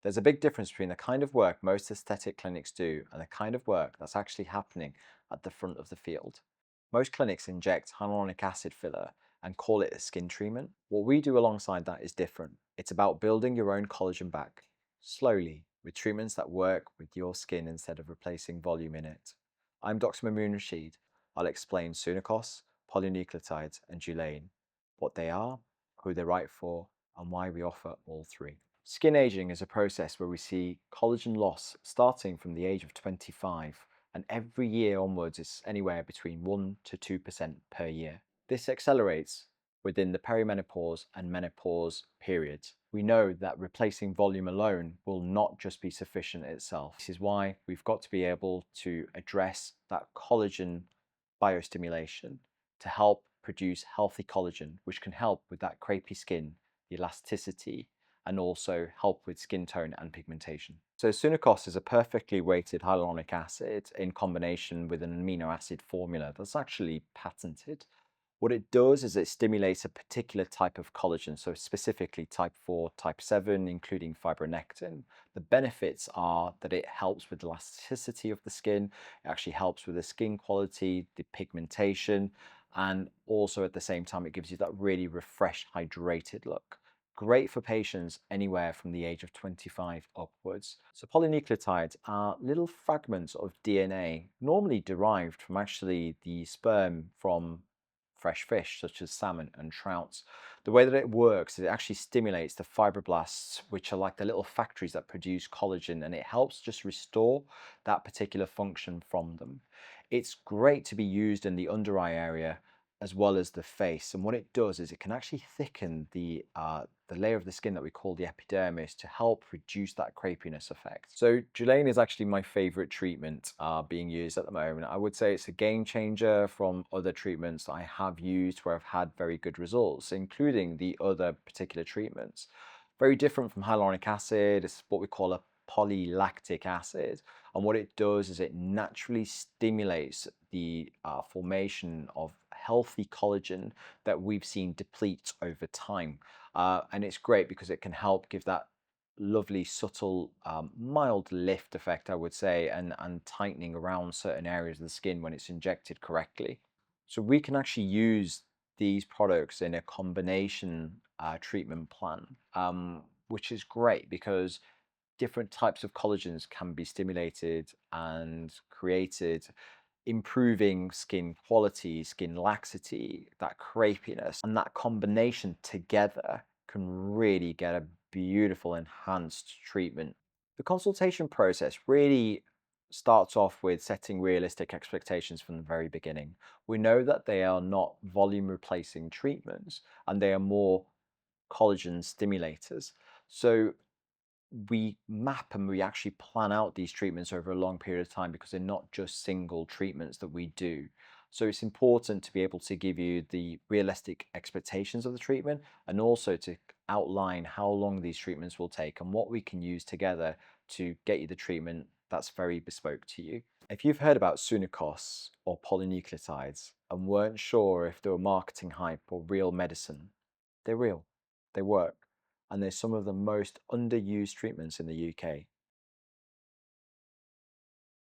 There's a big difference between the kind of work most aesthetic clinics do and the kind of work that's actually happening at the front of the field. Most clinics inject hyaluronic acid filler and call it a skin treatment. What we do alongside that is different. It's about building your own collagen back, slowly, with treatments that work with your skin instead of replacing volume in it. I'm Dr. Mahmood Rashid. I'll explain Sunekos, polynucleotides and Julaine, what they are, who they're right for, and why we offer all three. Skin aging is a process where we see collagen loss starting from the age of 25, and every year onwards it's anywhere between 1 to 2% per year. This accelerates within the perimenopause and menopause periods. We know that replacing volume alone will not just be sufficient itself. This is why we've got to be able to address that collagen biostimulation to help produce healthy collagen, which can help with that crepey skin, the elasticity, and also help with skin tone and pigmentation. So Sunekos is a perfectly weighted hyaluronic acid in combination with an amino acid formula that's actually patented. What it does is it stimulates a particular type of collagen, so specifically type 4, type 7, including fibronectin. The benefits are that it helps with the elasticity of the skin, it actually helps with the skin quality, the pigmentation, and also at the same time it gives you that really refreshed, hydrated look. Great for patients anywhere from the age of 25 upwards. So polynucleotides are little fragments of DNA, normally derived from actually the sperm from fresh fish such as salmon and trouts. The way that it works is it actually stimulates the fibroblasts, which are like the little factories that produce collagen, and it helps just restore that particular function from them. It's great to be used in the under eye area as well as the face, and what it does is it can actually thicken the layer of the skin that we call the epidermis to help reduce that crepiness effect. So Julaine is actually my favorite treatment being used at the moment. I would say it's a game changer from other treatments that I have used where I've had very good results, including the other particular treatments. Very different from hyaluronic acid. It's what we call a polylactic acid, and what it does is it naturally stimulates the formation of healthy collagen that we've seen deplete over time. And it's great because it can help give that lovely, subtle, mild lift effect, I would say, and tightening around certain areas of the skin when it's injected correctly. So we can actually use these products in a combination treatment plan, which is great because different types of collagens can be stimulated and created, improving skin quality, skin laxity, that crepiness, and that combination together can really get a beautiful enhanced treatment. The consultation process really starts off with setting realistic expectations from the very beginning. We know that they are not volume replacing treatments and they are more collagen stimulators. So we map and we actually plan out these treatments over a long period of time because they're not just single treatments that we do. So it's important to be able to give you the realistic expectations of the treatment and also to outline how long these treatments will take and what we can use together to get you the treatment that's very bespoke to you. If you've heard about Sunekos or polynucleotides and weren't sure if they were marketing hype or real medicine, they're real, they work, and they're some of the most underused treatments in the UK.